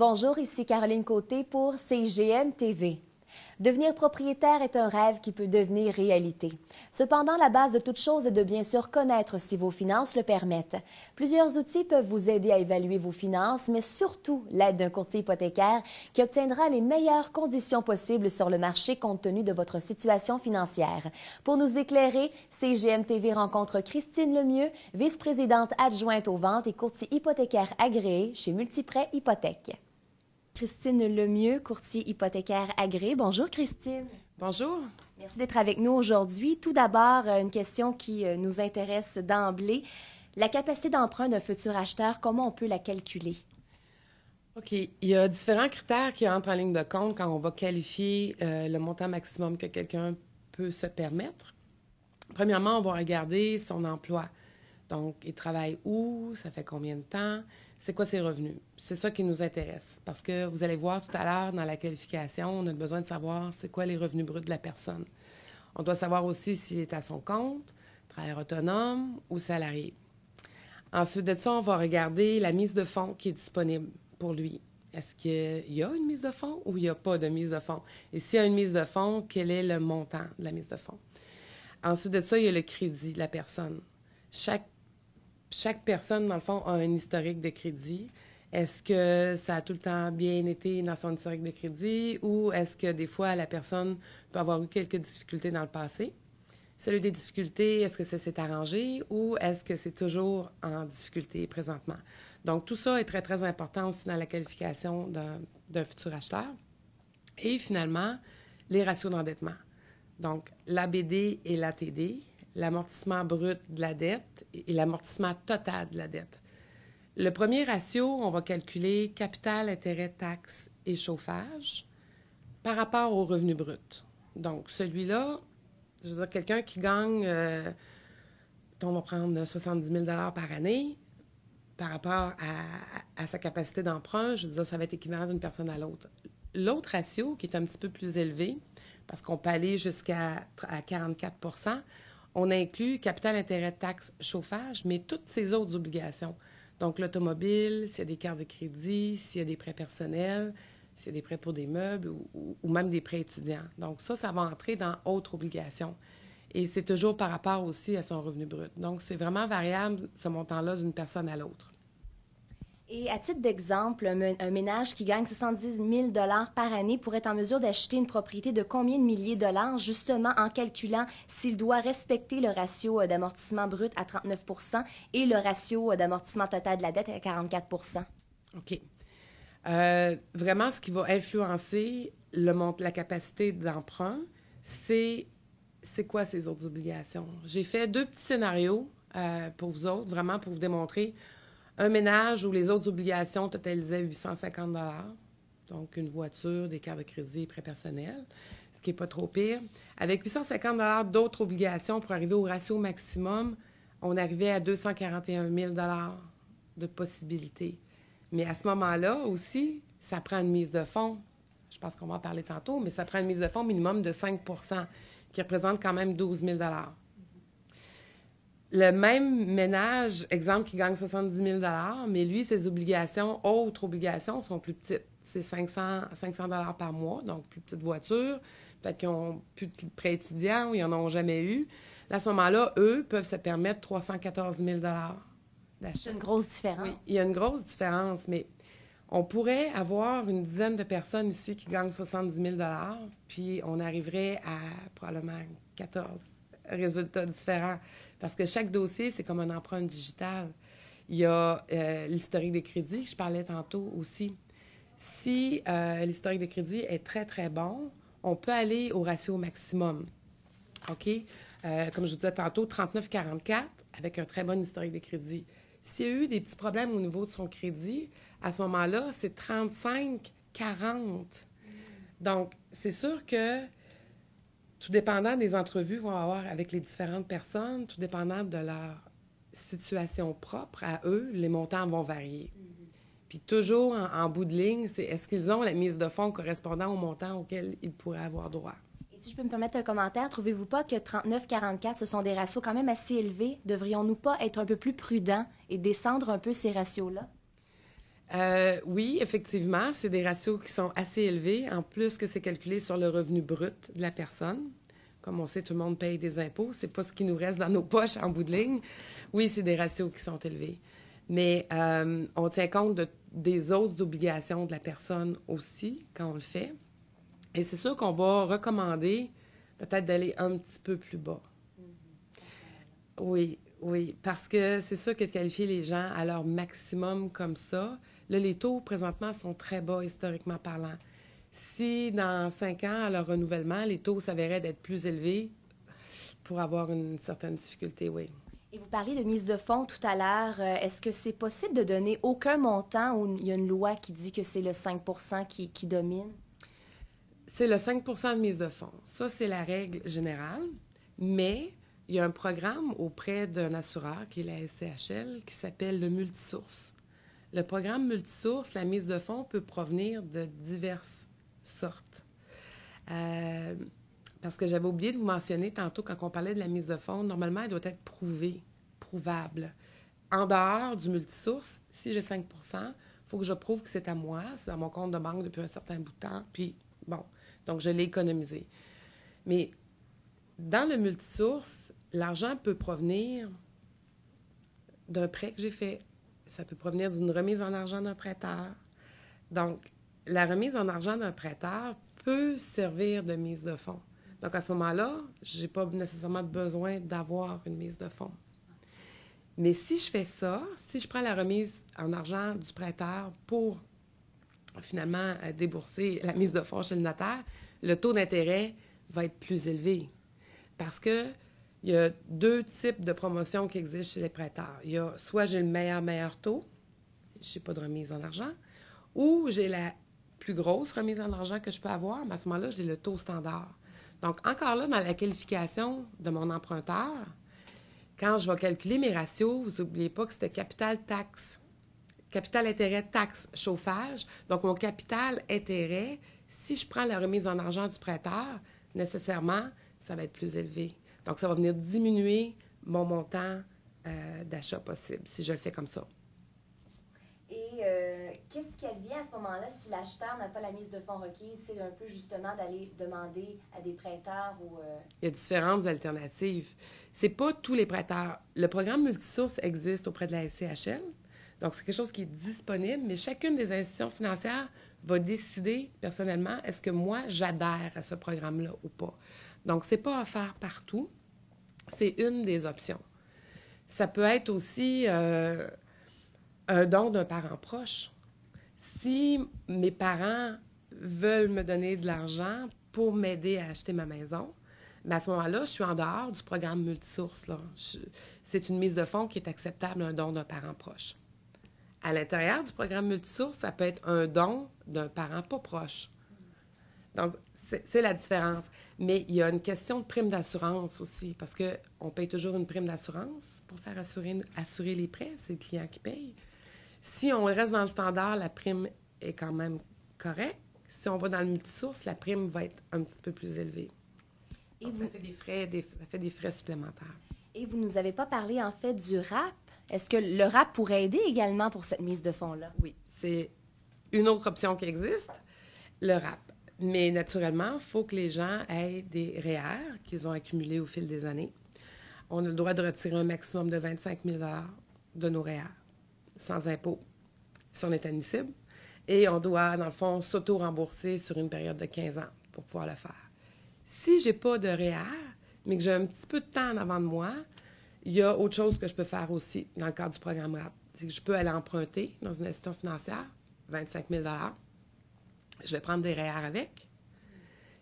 Bonjour, ici Caroline Côté pour CIGM TV. Devenir propriétaire est un rêve qui peut devenir réalité. Cependant, la base de toute chose est de bien sûr connaître si vos finances le permettent. Plusieurs outils peuvent vous aider à évaluer vos finances, mais surtout l'aide d'un courtier hypothécaire qui obtiendra les meilleures conditions possibles sur le marché compte tenu de votre situation financière. Pour nous éclairer, CIGM TV rencontre Christine Lemieux, vice-présidente adjointe aux ventes et courtier hypothécaire agréé chez Multiprêt Hypothèque. Christine Lemieux, courtier hypothécaire agréé. Bonjour Christine. Bonjour. Merci d'être avec nous aujourd'hui. Tout d'abord, une question qui nous intéresse d'emblée. La capacité d'emprunt d'un futur acheteur, comment on peut la calculer? OK. Il y a différents critères qui entrent en ligne de compte quand on va qualifier le montant maximum que quelqu'un peut se permettre. Premièrement, on va regarder son emploi. Donc, il travaille où? Ça fait combien de temps? C'est quoi ses revenus? C'est ça qui nous intéresse. Parce que vous allez voir tout à l'heure dans la qualification, on a besoin de savoir c'est quoi les revenus bruts de la personne. On doit savoir aussi s'il est à son compte, travailleur autonome ou salarié. Ensuite de ça, on va regarder la mise de fonds qui est disponible pour lui. Est-ce qu'il y a une mise de fonds ou il n'y a pas de mise de fonds? Et s'il y a une mise de fonds, quel est le montant de la mise de fonds? Ensuite de ça, il y a le crédit de la personne. Chaque personne, dans le fond, a un historique de crédit. Est-ce que ça a tout le temps bien été dans son historique de crédit ou est-ce que des fois, la personne peut avoir eu quelques difficultés dans le passé? Si elle a eu des difficultés, est-ce que ça s'est arrangé ou est-ce que c'est toujours en difficulté présentement? Donc, tout ça est très, très important aussi dans la qualification d'un futur acheteur. Et finalement, les ratios d'endettement. Donc, l'ABD et l'ATD, l'amortissement brut de la dette et l'amortissement total de la dette. Le premier ratio, on va calculer capital, intérêt, taxes et chauffage par rapport au revenu brut. Donc, celui-là, je veux dire, quelqu'un qui gagne, on va prendre 70 000 par année, par rapport à sa capacité d'emprunt, je veux dire, ça va être équivalent d'une personne à l'autre. L'autre ratio, qui est un petit peu plus élevé, parce qu'on peut aller jusqu'à 44 %, on inclut capital, intérêt, taxes, chauffage, mais toutes ces autres obligations. Donc, l'automobile, s'il y a des cartes de crédit, s'il y a des prêts personnels, s'il y a des prêts pour des meubles ou même des prêts étudiants. Donc, ça va entrer dans autres obligations. Et c'est toujours par rapport aussi à son revenu brut. Donc, c'est vraiment variable, ce montant-là, d'une personne à l'autre. Et à titre d'exemple, un ménage qui gagne 70 000 par année pourrait être en mesure d'acheter une propriété de combien de milliers de dollars, justement en calculant s'il doit respecter le ratio d'amortissement brut à 39 % et le ratio d'amortissement total de la dette à 44 %? OK. Vraiment, ce qui va influencer la capacité d'emprunt, c'est quoi ces autres obligations? J'ai fait 2 petits scénarios pour vous autres, vraiment pour vous démontrer un ménage où les autres obligations totalisaient 850 $, donc une voiture, des cartes de crédit, prêts personnels, ce qui n'est pas trop pire. Avec 850 $ d'autres obligations pour arriver au ratio maximum, on arrivait à 241 000 $ de possibilités. Mais à ce moment-là aussi, ça prend une mise de fonds. Je pense qu'on va en parler tantôt, mais ça prend une mise de fonds minimum de 5 % qui représente quand même 12 000 $. Le même ménage, exemple, qui gagne 70 000 $, mais lui, ses obligations, autres obligations, sont plus petites. C'est 500 $ par mois, donc plus petite voiture. Peut-être qu'ils n'ont plus de prêts étudiants ou ils n'en ont jamais eu. Là, à ce moment-là, eux peuvent se permettre 314 000 $ d'achat. C'est une grosse différence. Oui, il y a une grosse différence, mais on pourrait avoir une dizaine de personnes ici qui gagnent 70 000 $, puis on arriverait à probablement 14 résultats différents. Parce que chaque dossier, c'est comme un emprunt digital. Il y a l'historique de crédit, que je parlais tantôt aussi. Si l'historique de crédit est très, très bon, on peut aller au ratio maximum. OK? Comme je vous disais tantôt, 39-44 avec un très bon historique de crédit. S'il y a eu des petits problèmes au niveau de son crédit, à ce moment-là, c'est 35-40. Donc, c'est sûr que tout dépendant des entrevues qu'on va avoir avec les différentes personnes, tout dépendant de leur situation propre à eux, les montants vont varier. Puis toujours, en bout de ligne, c'est est-ce qu'ils ont la mise de fonds correspondant au montant auquel ils pourraient avoir droit. Et si je peux me permettre un commentaire, trouvez-vous pas que 39-44, ce sont des ratios quand même assez élevés? Devrions-nous pas être un peu plus prudents et descendre un peu ces ratios-là? Oui, effectivement, c'est des ratios qui sont assez élevés, en plus que c'est calculé sur le revenu brut de la personne. Comme on sait, tout le monde paye des impôts. C'est pas ce qui nous reste dans nos poches en bout de ligne. Oui, c'est des ratios qui sont élevés. Mais on tient compte des autres obligations de la personne aussi quand on le fait. Et c'est sûr qu'on va recommander peut-être d'aller un petit peu plus bas. Oui, oui, parce que c'est sûr que de qualifier les gens à leur maximum comme ça, là, les taux présentement sont très bas historiquement parlant. Si dans 5 ans, à leur renouvellement, les taux s'avéraient d'être plus élevés pour avoir une certaine difficulté, oui. Et vous parliez de mise de fonds tout à l'heure. Est-ce que c'est possible de donner aucun montant ou il y a une loi qui dit que c'est le 5 qui domine? C'est le 5 de mise de fonds. Ça, c'est la règle générale. Mais il y a un programme auprès d'un assureur, qui est la SCHL, qui s'appelle le multisource. Le programme multisource, la mise de fonds peut provenir de diverses sortes. Parce que j'avais oublié de vous mentionner tantôt, quand on parlait de la mise de fonds, normalement, elle doit être prouvable. En dehors du multisource, si j'ai 5 il faut que je prouve que c'est à moi, c'est dans mon compte de banque depuis un certain bout de temps, puis bon, donc je l'ai économisé. Mais dans le multisource, l'argent peut provenir d'un prêt que j'ai fait. Ça peut provenir d'une remise en argent d'un prêteur. Donc, la remise en argent d'un prêteur peut servir de mise de fonds. Donc, à ce moment-là, je n'ai pas nécessairement besoin d'avoir une mise de fonds. Mais si je fais ça, si je prends la remise en argent du prêteur pour finalement débourser la mise de fonds chez le notaire, le taux d'intérêt va être plus élevé. Parce que il y a 2 types de promotions qui existent chez les prêteurs. Il y a soit j'ai le meilleur taux, je n'ai pas de remise en argent, ou j'ai la plus grosse remise en argent que je peux avoir, mais à ce moment-là, j'ai le taux standard. Donc, encore là, dans la qualification de mon emprunteur, quand je vais calculer mes ratios, vous n'oubliez pas que c'était capital-taxe. Capital-intérêt-taxe chauffage. Donc, mon capital-intérêt, si je prends la remise en argent du prêteur, nécessairement, ça va être plus élevé. Donc, ça va venir diminuer mon montant d'achat possible si je le fais comme ça. Et qu'est-ce qui advient à ce moment-là si l'acheteur n'a pas la mise de fonds requise? C'est un peu justement d'aller demander à des prêteurs ou... Il y a différentes alternatives. C'est pas tous les prêteurs. Le programme multisource existe auprès de la SCHL. Donc, c'est quelque chose qui est disponible, mais chacune des institutions financières va décider personnellement est-ce que moi, j'adhère à ce programme-là ou pas. Donc, c'est pas offert partout. C'est une des options. Ça peut être aussi un don d'un parent proche. Si mes parents veulent me donner de l'argent pour m'aider à acheter ma maison, bien à ce moment-là, je suis en dehors du programme multisource. C'est une mise de fonds qui est acceptable, un don d'un parent proche. À l'intérieur du programme multisource, ça peut être un don d'un parent pas proche. Donc, c'est la différence. Mais il y a une question de prime d'assurance aussi, parce qu'on paye toujours une prime d'assurance pour faire assurer les prêts. C'est le client qui paye. Si on reste dans le standard, la prime est quand même correcte. Si on va dans le multisource, la prime va être un petit peu plus élevée. Et ça fait des frais supplémentaires. Et vous ne nous avez pas parlé, en fait, du RAP. Est-ce que le RAP pourrait aider également pour cette mise de fonds-là? Oui, c'est une autre option qui existe, le RAP. Mais naturellement, il faut que les gens aient des REER qu'ils ont accumulés au fil des années. On a le droit de retirer un maximum de 25 000 de nos REER, sans impôt, si on est admissible. Et on doit, dans le fond, s'auto-rembourser sur une période de 15 ans pour pouvoir le faire. Si je n'ai pas de REER, mais que j'ai un petit peu de temps en avant de moi, il y a autre chose que je peux faire aussi dans le cadre du programme RAP. C'est que je peux aller emprunter dans une institution financière, 25 000 je vais prendre des REER avec.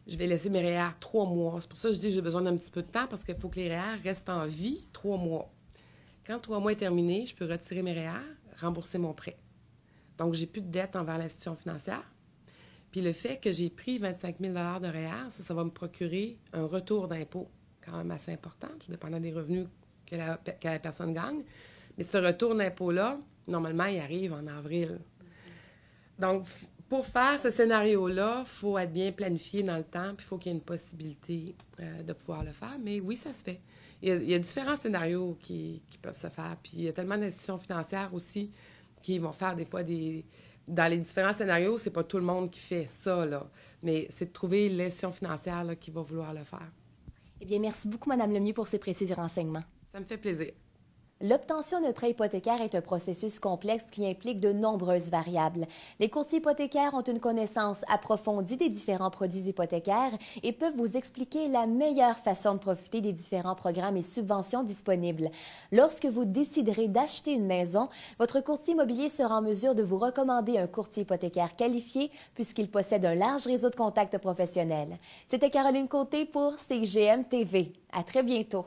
Je vais laisser mes REER 3 mois. C'est pour ça que je dis que j'ai besoin d'un petit peu de temps parce qu'il faut que les REER restent en vie 3 mois. Quand 3 mois est terminé, je peux retirer mes REER, rembourser mon prêt. Donc, j'ai plus de dette envers l'institution financière. Puis le fait que j'ai pris 25 000 de REER, ça va me procurer un retour d'impôt quand même assez important, tout dépendant des revenus que la personne gagne. Mais ce retour d'impôt-là, normalement, il arrive en avril. Donc, pour faire ce scénario-là, il faut être bien planifié dans le temps, puis il faut qu'il y ait une possibilité de pouvoir le faire. Mais oui, ça se fait. Il y a différents scénarios qui peuvent se faire. Puis il y a tellement d'institutions financières aussi qui vont faire des fois dans les différents scénarios, c'est pas tout le monde qui fait ça, là. Mais c'est de trouver l'institution financière là, qui va vouloir le faire. Eh bien, merci beaucoup, Mme Lemieux, pour ces précieux renseignements. Ça me fait plaisir. L'obtention d'un prêt hypothécaire est un processus complexe qui implique de nombreuses variables. Les courtiers hypothécaires ont une connaissance approfondie des différents produits hypothécaires et peuvent vous expliquer la meilleure façon de profiter des différents programmes et subventions disponibles. Lorsque vous déciderez d'acheter une maison, votre courtier immobilier sera en mesure de vous recommander un courtier hypothécaire qualifié puisqu'il possède un large réseau de contacts professionnels. C'était Caroline Côté pour CIGM TV. À très bientôt.